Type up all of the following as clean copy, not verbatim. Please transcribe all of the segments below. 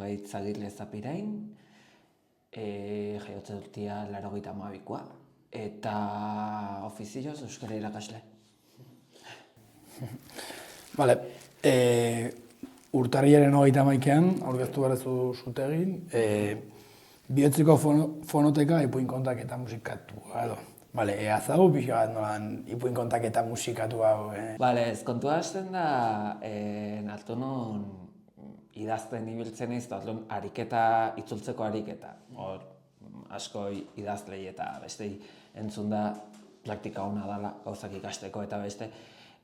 Itzagirre Zapirain, jaiotze urtia 82koa, eta ofizioz euskara irakasle. Bale, urtarrilaren 31ean aurkeztu barezu zutegin, Bihotzeko fonoteka ipuin kontaketa musikatua edo. Bale, azago pixka bat nolan ipuin kontaketa musikatua. Bale, ez kontua hasten da, hartu non idazten ibiltzen ez, ariketa, itzultzeko ariketa. Hor, asko idazlei eta bestei entzun da praktika ona dela gauzak ikasteko eta beste.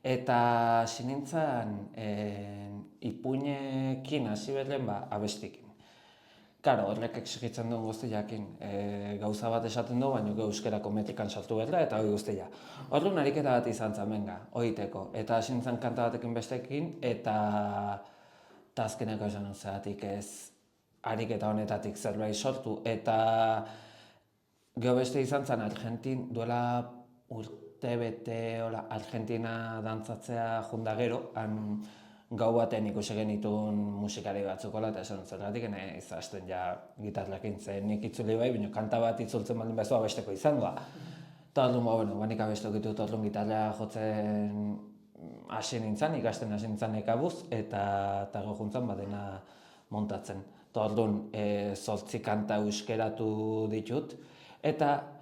Eta sinintzen ipuinekin hasi berlen abestikin. Karo, horrek exigitzen duen guztiakin. Gauza bat esaten du, baina euskerako metrikan sartu berda eta hori guztia. Horren ariketa bat izan zen, benga, horieteko. Eta sinintzen kanta batekin bestekin, eta azkeneko esan zeatik ez ariketa honetatik zerbait sortu. Eta geho beste izan zen Argentin, duela urtebete Argentina dantzatzea junda gero, gau baten ikusi genituen musikari batzukola eta esan zergatik izasten ja gitarrakin zen nik itzuli bai, baina kanta bat itzultzen baldin bezu abesteko izangoa. Eta orduan, nik abestu ditut orduan gitarra jotzen hasi nintzen, ikasten hasi nintzen ekabuz, eta gero juntzen badena montatzen. Eta orduan, 8 kanta euskeratu ditut, eta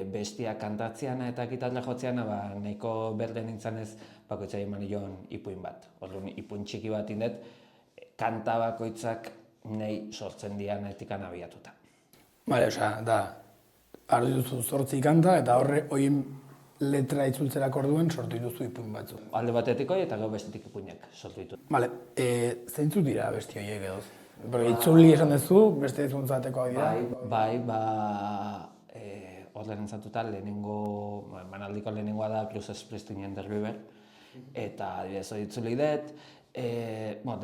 bestia kantatzeana eta gitarra jotzeana nahiko berde nintzen ez bakoitzai eman nion ipuin bat. Orduan, ipuin txiki bat indet, kanta bakoitzak nahi sortzen dianetik abiatuta. Bale, da, hartu dituzu 8 kanta eta horien letra itzultzerako orduan sortu dituzu ipuin batzu. Alde batetik hori eta gero bestetik ipuinak sortu ditut. Bale, zeintzuk dira besti horiek edo? Itzuli esan duzu, beste itzultzateko dira? Bai, hor lehenentzatuta lehenengo, manaldiko lehenengoa da Cruz Springsteenen The River, eta adibidez hori itzuli dut.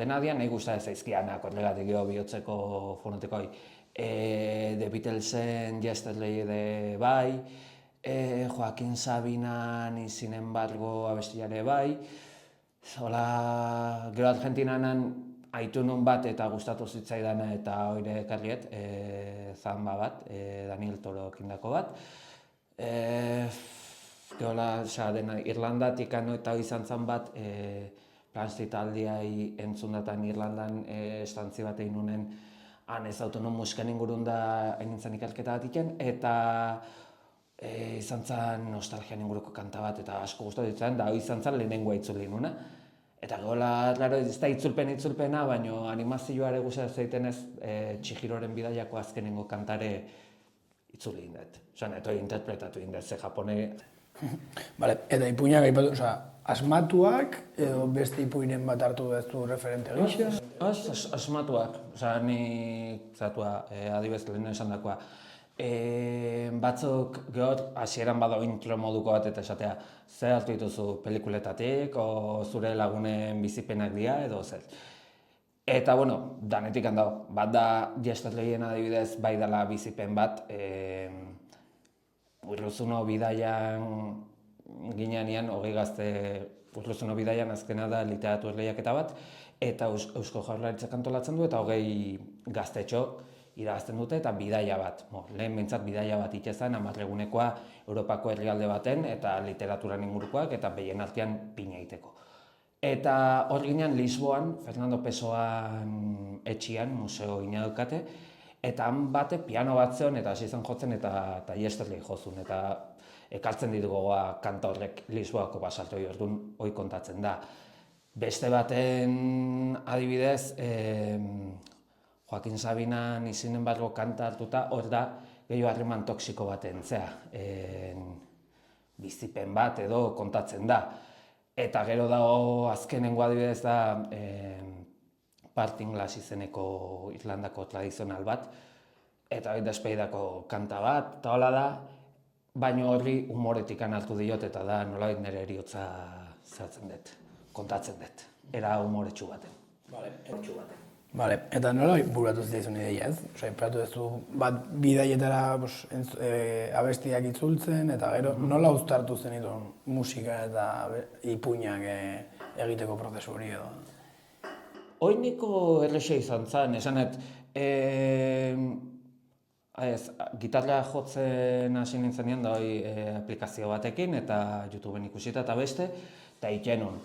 Dena dian nahi guztatzen zaizkianak, horregatik geho bihotzeko fonoteko hori. The Beatlesen Yesterday ere bai, Joaquin Sabina ni sin embargo abestiare bai. Gero Argentinanan aitu nun bat eta gustatu zitzaidana eta hori ekarriet, zamba bat, Daniel Toro kindako bat. Dena Irlandatik eta izan zen bat, Planzit aldiai entzundatan Irlandan estantzi bat egin nunen han ez autonom musikan ingurun da nintzen ikerketa bat iken, eta izan zen nostalgian inguruko kanta bat eta asko gustatu ditzen, da hori izan zen lehenengoa itzuli nuna. Eta gola, ez da itzulpena, baina animazioare guztiak zeiten ez Chihiroren bidaiako azkenengo kantare itzuli indet. Eta interpretatu indet, ze japone. Bale, eta ipuinak aipatu, asmatuak edo beste ipuinen bat hartu duzu referente gisa? Asmatuak, nik adibidez lehen esan dakoa. Batzuk gehor hasieran badago intro moduko bat eta esatea zer hartu dituzu pelikuletatik o zure lagunen bizipenak dira edo zer. Eta, danetik handago. Bat da Yesterdayen adibidez bai dela bizipen bat. Urruzuno bidaian ginean, 20 gazte Urruzuno bidaian azkena da literatur lehiaketa bat, eta Eusko Jaurlaritzak antolatzen du eta 20 gaztetxo irabazten dute eta bidaia bat. Lehen behintzat bidaia bat itxezan, 10 egunekoa Europako herrialde baten eta literaturan ingurukoak eta behien artean pina egiteko. Eta hor ginean Lisboan, Fernando Pessoan etxian, museo gina daukate, eta han bate piano bat zeon eta hasi zen jotzen eta Yesterday jozun. Eta ekartzen ditu gogoa kanta horrek Lisboako basaltoi orduan hori kontatzen da. Beste baten adibidez, Joaquin Sabina ni sin embargo kanta hartuta, hor da gehiago harreman toksiko baten, bizipen bat edo kontatzen da. Eta gero dago azkenengo adibidez da Parting Glass izeneko Irlandako tradizional bat, eta hori despeidako kanta bat, eta hola da, baina horri humoretik hartu diot eta da nolabait nire eriotza zertzen dut, kontatzen dut, era humoretsu baten. Bale, eta nola buratu zitzaizun ideia ez? Esperatu duzu bat bidaietara abestiak itzultzen, eta gero nola uztartu zenituen musika eta ipuinak egiteko prozesu hori edo? Oiniko erresa izan zen, esanet, gitarra jotzen hasi nintzenean da aplikazio batekin eta YouTubeen ikusita eta beste, eta ikenun,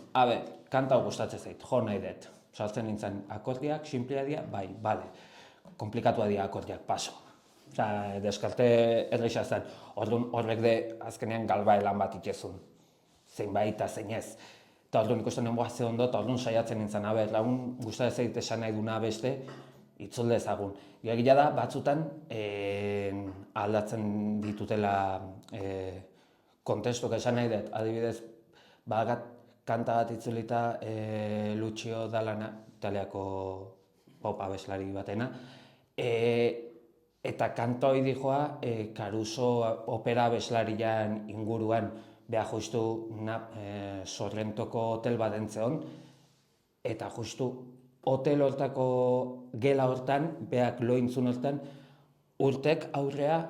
kanta gustatzen zait, jo nahi dut. Sartzen nintzen akordiak, sinplea dira, bai, bale, komplikatua dira akordiak, paso. Deskarte erresa zen, horrek de azkenean galbaelan bat itxezun, zein bai eta zein ez. Eta orduan ikusten nengoa ze ondo, eta orduan saiatzen nintzen, lagun gustatzen zait esan nahi duna beste, itzul dezagun. Egia da, batzutan aldatzen ditutela kontestuak esan nahi dut. Adibidez, bagat kanta bat itzulita Lucio Dallana, italiako pop abeslari batena, eta kanta hori dijoa Caruso opera abeslarian inguruan, beha justu Sorrentoko hotel bat entzeon, eta justu hotel hortako gela hortan, behak lointzun hortan, urtek aurrea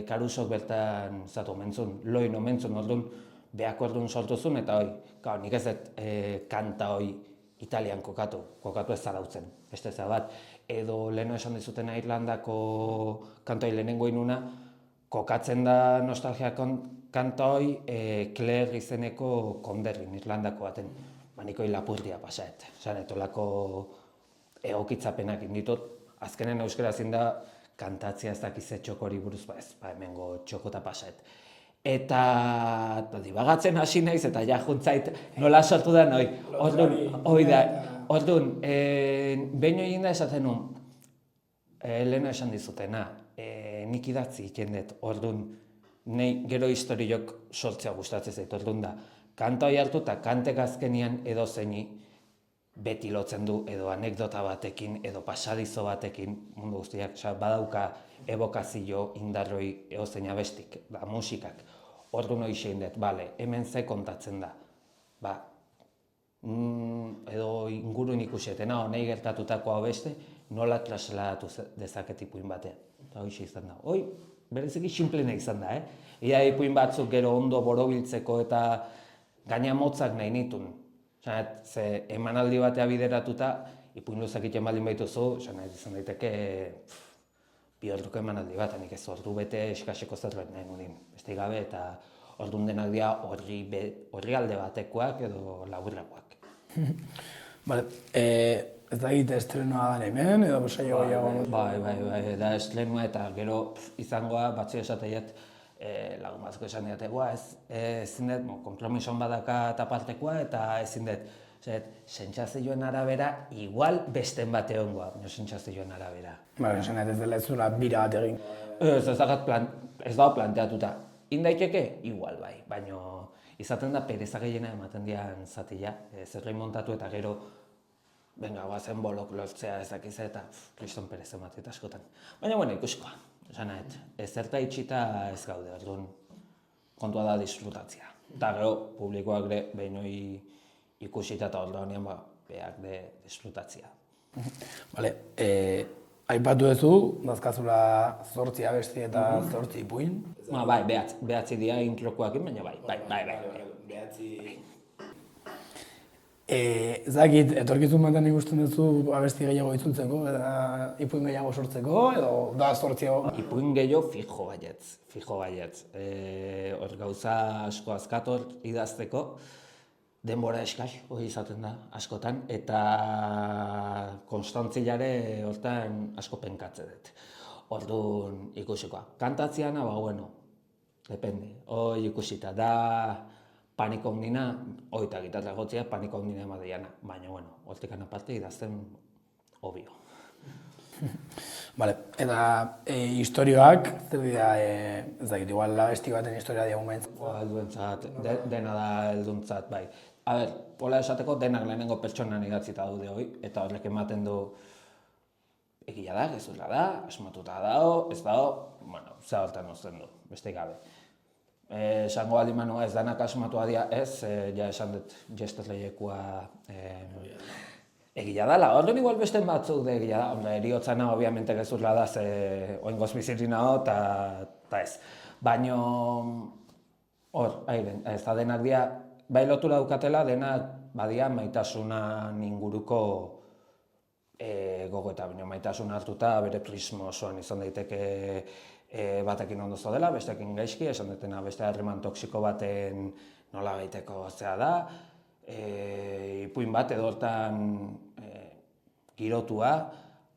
Carusok bertan zatu omentzun, loin omentzun orduan, behak orduan sortu zuen, eta nik ez dut kanta hori Italian kokatu ez zarautzen, beste za bat. Edo leheno esan dizutena Irlandako kanta hori lehenengo inuna, kokatzen da nostalgia kanta hori Claire izeneko konderrin Irlandako baten. Niko lapurdia pasaet, etolako egokitzapenak inditut. Azkenen euskara zin da kantatzea ez dakize txokori buruz, hemengo txokota pasaet. Eta dibagatzen hasi naiz eta ja juntzait nola sortu da noi. Orduan, behin egin da esaten nuen, lehena esan dizutena, nik idatzi ikendet, orduan, nahi gero historiok sortzea gustatzen zait, orduan da. Kanta hori hartu eta kantek azkenian edo zeini beti lotzen du edo anekdota batekin edo pasadizo batekin mundu guztiak, badauka ebokazio indarroi edo zein abestik, musikak. Orduan hori zein dut, hemen ze kontatzen da. Edo ingurun ikusetena, nahi gertatutako abeste, nola trasladatu dezaket ipuin batean. Eta hori izan da. Hoi, bereziki sinplena izan da, Ia ipuin batzuk gero ondo borobiltzeko eta gaina motzak nahi nitun. Ze emanaldi batea bideratuta, ipuin luzak iten baldin baituzu, izan daiteke bi orduko emanaldi bat, nik ez ordu bete eskaseko zerbait nahi nudin. Beste gabe eta ordun denak dira horri alde batekoak edo laburrakoak. Ez da egite estrenoa da hemen, edo saio gehiago? Bai, da estrenua eta gero izangoa batzu esateiet lagun batzuk esan diategoa, ezin dut, konpromison badaka eta partekoa eta ezin dut, sentsazioen arabera, igual besten bat egongoa, sentsazioen arabera. Esan ez dela ez zula bira bat egin. Ez dago planteatuta. Indaiteke, igual bai, baina izaten da pereza gehiena ematen dian zatila, zerrein montatu eta gero guazen bolok lortzea ezakiz eta kriston perez ematen askotan. Baina, ikuskoa. Ezerta itxita ez gaude, orduan kontua da disfrutatzea. Eta gero, publikoak ere behin hori ikusita eta orduan behar de disfrutatzea. Aipatu duzu, dazkazula 8 abesti eta 8 ipuin. Bai, behatzi dira introkoakin, baina bai. Ezakit, etorkizun batean ikusten duzu abesti gehiago itzultzeko eta ipuin gehiago sortzeko, edo da 8? Ipuin gehiago fijo baietz. Hor gauza asko azkator idazteko, denbora eskaz, hori izaten da, askotan, eta konstantzilare hortan asko penkatze dut. Orduan ikusikoa. Kantatzeana, depende, hori ikusita da, paniko ondina, hori eta gitarra gotzea, paniko ondina emadeiana. Baina, hortikan aparte idazten obio. Eta historioak, zer dira, ez dakit, igual abesti baten historia diagun behintzen? Helduentzat, dena da helduntzat, bai. Hola esateko, denak lehenengo pertsonan idatzita daude hori, eta horrek ematen du egia da, gezurra da, asmatuta dago, ez dago, ze hortan uzten du, beste gabe. Esango aldi manua ez danak asmatua dira ez, ja esan dut jesterleiekua egia dala. Orduan igual besten batzuk de egia da, eriotzana obviamente gezurra da, ze oingoz bizirina hau eta ez. Baina ez da denak dira, bai lotura daukatela, denak badia maitasunan inguruko gogo eta baina maitasuna hartuta bere prismo osoan izan daiteke batekin ondo dela, bestekin gaizki, esan dutena beste harreman toksiko baten nola baiteko zea da, ipuin bat edo hortan girotua,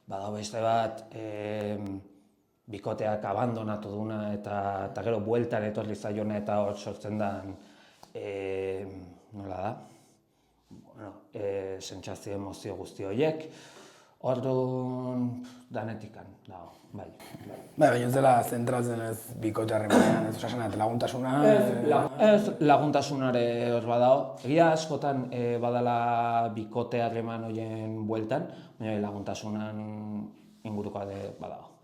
badago beste bat bikoteak abandonatu duna eta gero bueltan etorri zaiona eta hor sortzen den, nola da, sentsazio emozio guzti horiek, orduan danetikan dago, bai. Baina ez dela zentratzen ez bikote harremanean, ez osasuna eta laguntasuna... Ez laguntasunare hor badago. Egia askotan badala bikote harreman horien bueltan, baina laguntasunan ingurukoa badago.